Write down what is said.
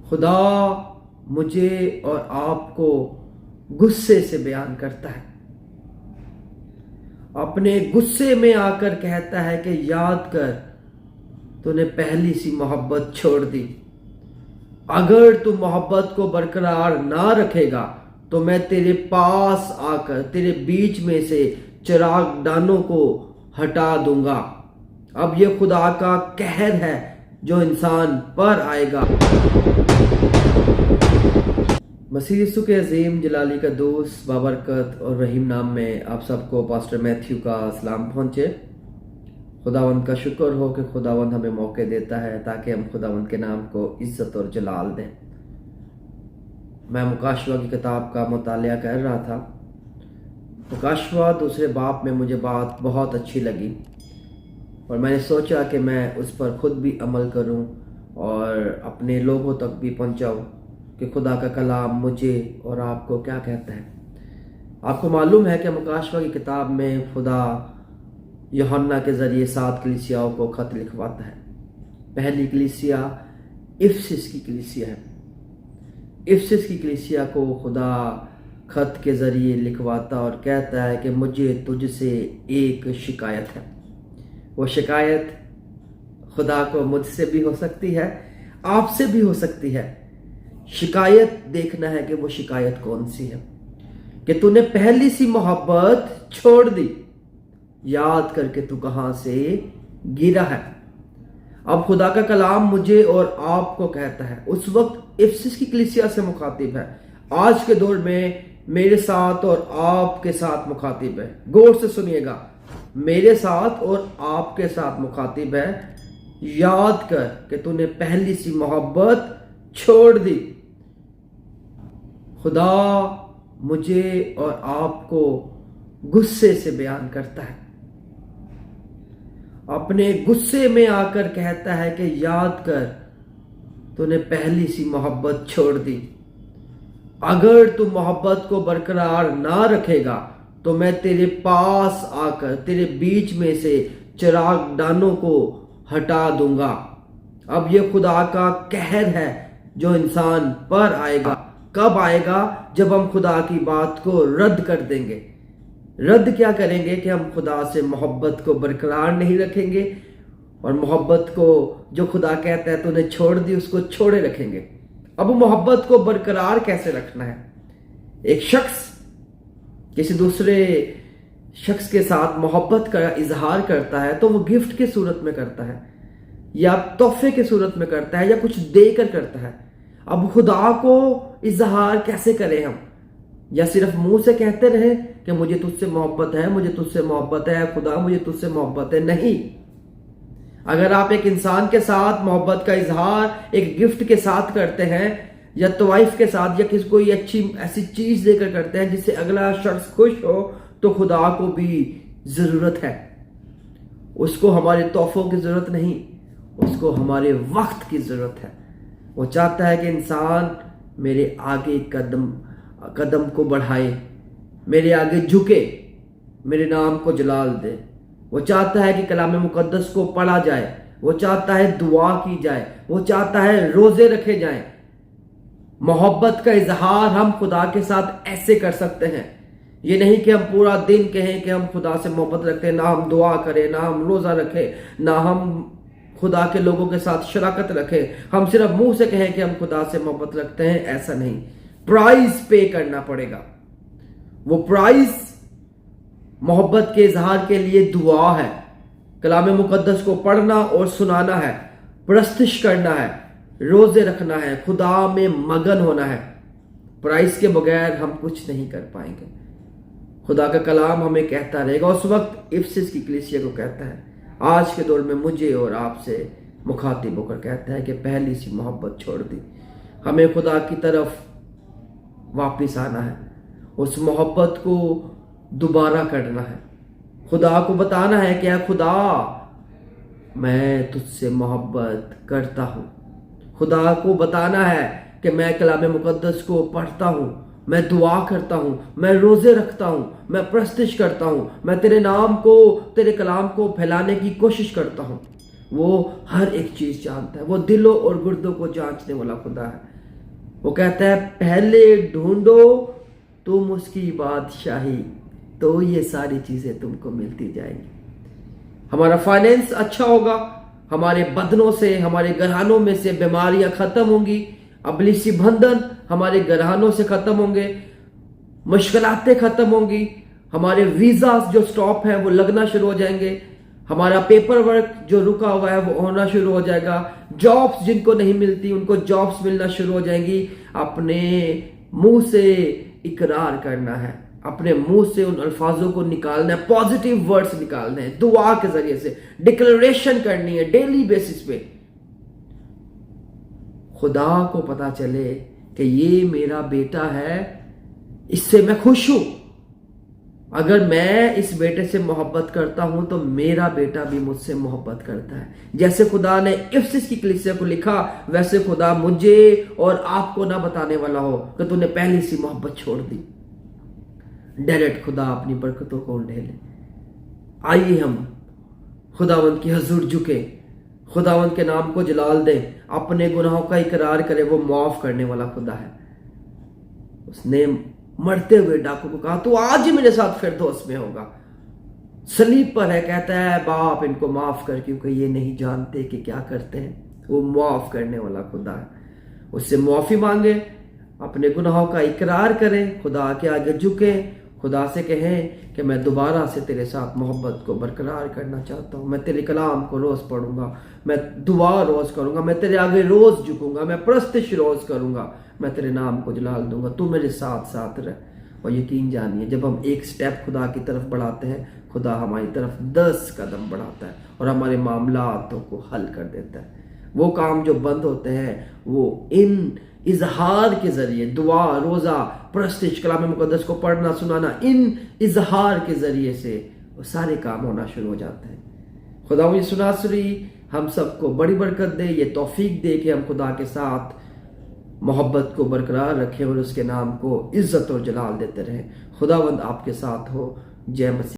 خدا مجھے اور آپ کو غصے سے بیان کرتا ہے، اپنے غصے میں آ کر کہتا ہے کہ یاد کر تو نے پہلی سی محبت چھوڑ دی۔ اگر تو محبت کو برقرار نہ رکھے گا تو میں تیرے پاس آ کر تیرے بیچ میں سے چراغ دانوں کو ہٹا دوں گا۔ اب یہ خدا کا قہر ہے جو انسان پر آئے گا۔ مسیح یسوع کے عظیم جلالی کا دوست بابرکت اور رحیم نام میں آپ سب کو پاسٹر میتھیو کا سلام پہنچے۔ خداوند کا شکر ہو کہ خداوند ہمیں موقع دیتا ہے تاکہ ہم خداوند کے نام کو عزت اور جلال دیں۔ میں مکاشوہ کی کتاب کا مطالعہ کر رہا تھا۔ مکاشوہ دوسرے باب میں مجھے بات بہت اچھی لگی اور میں نے سوچا کہ میں اس پر خود بھی عمل کروں اور اپنے لوگوں تک بھی پہنچاؤں کہ خدا کا کلام مجھے اور آپ کو کیا کہتا ہے۔ آپ کو معلوم ہے کہ مکاشوہ کی کتاب میں خدا یوحنا کے ذریعے 7 کلیسیاؤں کو خط لکھواتا ہے۔ پہلی کلیسیا افسس کی کلیسیا ہے۔ افسس کی کلیسیا کو خدا خط کے ذریعے لکھواتا اور کہتا ہے کہ مجھے تجھ سے ایک شکایت ہے۔ وہ شکایت خدا کو مجھ سے بھی ہو سکتی ہے، آپ سے بھی ہو سکتی ہے۔ شکایت دیکھنا ہے کہ وہ شکایت کون سی ہے، کہ تو نے پہلی سی محبت چھوڑ دی، یاد کر کے تو کہاں سے گرا ہے۔ اب خدا کا کلام مجھے اور آپ کو کہتا ہے، اس وقت افسس کی کلیسیا سے مخاطب ہے، آج کے دور میں میرے ساتھ اور آپ کے ساتھ مخاطب ہے۔ غور سے سنیے گا، میرے ساتھ اور آپ کے ساتھ مخاطب ہے۔ یاد کر کہ تو نے پہلی سی محبت چھوڑ دی۔ خدا مجھے اور آپ کو غصے سے بیان کرتا ہے، اپنے غصے میں آ کر کہتا ہے کہ یاد کر تو نے پہلی سی محبت چھوڑ دی۔ اگر تو محبت کو برقرار نہ رکھے گا تو میں تیرے پاس آ کر تیرے بیچ میں سے چراغ دانوں کو ہٹا دوں گا۔ اب یہ خدا کا قہر ہے جو انسان پر آئے گا۔ کب آئے گا؟ جب ہم خدا کی بات کو رد کر دیں گے۔ رد کیا کریں گے؟ کہ ہم خدا سے محبت کو برقرار نہیں رکھیں گے اور محبت کو جو خدا کہتا ہے تو نے چھوڑ دی اس کو چھوڑے رکھیں گے۔ اب محبت کو برقرار کیسے رکھنا ہے؟ ایک شخص کسی دوسرے شخص کے ساتھ محبت کا اظہار کرتا ہے تو وہ گفٹ کی صورت میں کرتا ہے یا تحفے کی صورت میں کرتا ہے یا کچھ دے کر کرتا ہے۔ اب خدا کو اظہار کیسے کریں ہم؟ یا صرف منہ سے کہتے رہے کہ مجھے تجھ سے محبت ہے، مجھے تجھ سے محبت ہے، خدا مجھے تجھ سے محبت ہے؟ نہیں۔ اگر آپ ایک انسان کے ساتھ محبت کا اظہار ایک گفٹ کے ساتھ کرتے ہیں یا طوائف کے ساتھ یا کسی کوئی اچھی ایسی چیز دے کر کرتے ہیں جس سے اگلا شخص خوش ہو، تو خدا کو بھی ضرورت ہے۔ اس کو ہمارے تحفوں کی ضرورت نہیں، اس کو ہمارے وقت کی ضرورت ہے۔ وہ چاہتا ہے کہ انسان میرے آگے قدم کو بڑھائے، میرے آگے جھکے، میرے نام کو جلال دے۔ وہ چاہتا ہے کہ کلام مقدس کو پڑھا جائے، وہ چاہتا ہے دعا کی جائے، وہ چاہتا ہے روزے رکھے جائیں۔ محبت کا اظہار ہم خدا کے ساتھ ایسے کر سکتے ہیں۔ یہ نہیں کہ ہم پورا دن کہیں کہ ہم خدا سے محبت رکھتے ہیں، نہ ہم دعا کریں، نہ ہم روزہ رکھیں، نہ ہم خدا کے لوگوں کے ساتھ شراکت رکھیں، ہم صرف منہ سے کہیں کہ ہم خدا سے محبت رکھتے ہیں۔ ایسا نہیں، پرائز پے کرنا پڑے گا۔ وہ پرائز محبت کے اظہار کے لیے دعا ہے، کلام مقدس کو پڑھنا اور سنانا ہے، پرستش کرنا ہے، روزے رکھنا ہے، خدا میں مگن ہونا ہے۔ پرائز کے بغیر ہم کچھ نہیں کر پائیں گے۔ خدا کا کلام ہمیں کہتا رہے گا۔ اس وقت افسس کی کلیسیا کو کہتا ہے، آج کے دور میں مجھے اور آپ سے مخاطب ہو کر کہتا ہے کہ پہلی سی محبت چھوڑ دی۔ ہمیں خدا کی طرف واپس آنا ہے، اس محبت کو دوبارہ کرنا ہے، خدا کو بتانا ہے کہ اے خدا میں تجھ سے محبت کرتا ہوں۔ خدا کو بتانا ہے کہ میں کلام مقدس کو پڑھتا ہوں، میں دعا کرتا ہوں، میں روزے رکھتا ہوں، میں پرستش کرتا ہوں، میں تیرے نام کو، تیرے کلام کو پھیلانے کی کوشش کرتا ہوں۔ وہ ہر ایک چیز جانتا ہے، وہ دلوں اور گردوں کو جانچنے والا خدا ہے۔ وہ کہتا ہے پہلے ڈھونڈو تم اس کی بادشاہی تو یہ ساری چیزیں تم کو ملتی جائیں گی. ہمارا فائنینس اچھا ہوگا, ہمارے بدنوں سے, ہمارے گھرانوں میں سے بیماریاں ختم ہوں گی, ابلیسی بندھن ہمارے گھرانوں سے ختم ہوں گے, مشکلاتیں ختم ہوں گی, ہمارے ویزاز جو سٹاپ ہیں وہ لگنا شروع ہو جائیں گے, ہمارا پیپر ورک جو رکا ہوا ہے وہ ہونا شروع ہو جائے گا, جابس جن کو نہیں ملتی ان کو جابس ملنا شروع ہو جائیں گی. اپنے منہ سے اقرار کرنا ہے, اپنے منہ سے ان الفاظوں کو نکالنا ہے, پازیٹیو ورڈز نکالنے ہیں, دعا کے ذریعے سے ڈکلریشن کرنی ہے ڈیلی بیسس پہ. خدا کو پتا چلے کہ یہ میرا بیٹا ہے, اس سے میں خوش ہوں. اگر میں اس بیٹے سے محبت کرتا ہوں تو میرا بیٹا بھی مجھ سے محبت کرتا ہے. جیسے خدا نے افسس کی کلیسیا کو لکھا ویسے خدا مجھے اور آپ کو نہ بتانے والا ہو کہ تو نے پہلی سی محبت چھوڑ دی. ڈائریکٹ خدا اپنی برکتوں کو ڈھیلے. آئیے ہم خداوند کی حضور جھکے, خداوند کے نام کو جلال دیں, اپنے گناہوں کا اقرار کرے. وہ معاف کرنے والا خدا ہے. اس نے مرتے ہوئے ڈاکو کو کہا تو آج ہی میرے ساتھ فردوس میں ہوگا. صلیب پر ہے, کہتا ہے باپ ان کو معاف کر کیونکہ یہ نہیں جانتے کہ کیا کرتے ہیں. وہ معاف کرنے والا خدا ہے. اس سے معافی مانگے, اپنے گناہوں کا اقرار کریں, خدا کے آگے جھکیں, خدا سے کہیں کہ میں دوبارہ سے تیرے ساتھ محبت کو برقرار کرنا چاہتا ہوں. میں تیرے کلام کو روز پڑھوں گا, میں دعا روز کروں گا, میں تیرے آگے روز جھکوں گا, میں پرستش روز کروں گا, میں تیرے نام کو جلال دوں گا. تو میرے ساتھ ساتھ رہ. اور یقین جانیے جب ہم ایک سٹیپ خدا کی طرف بڑھاتے ہیں, خدا ہماری طرف 10 قدم بڑھاتا ہے اور ہمارے معاملاتوں کو حل کر دیتا ہے. وہ کام جو بند ہوتے ہیں وہ ان اظہار کے ذریعے, دعا, روزہ, پرستش, کلام مقدس کو پڑھنا سنانا, ان اظہار کے ذریعے سے وہ سارے کام ہونا شروع ہو جاتے ہیں. خدا مجھے سنا سری ہم سب کو بڑی برکت دے, یہ توفیق دے کہ ہم خدا کے ساتھ محبت کو برقرار رکھیں اور اس کے نام کو عزت اور جلال دیتے رہیں. خداوند آپ کے ساتھ ہو. جے مسیح.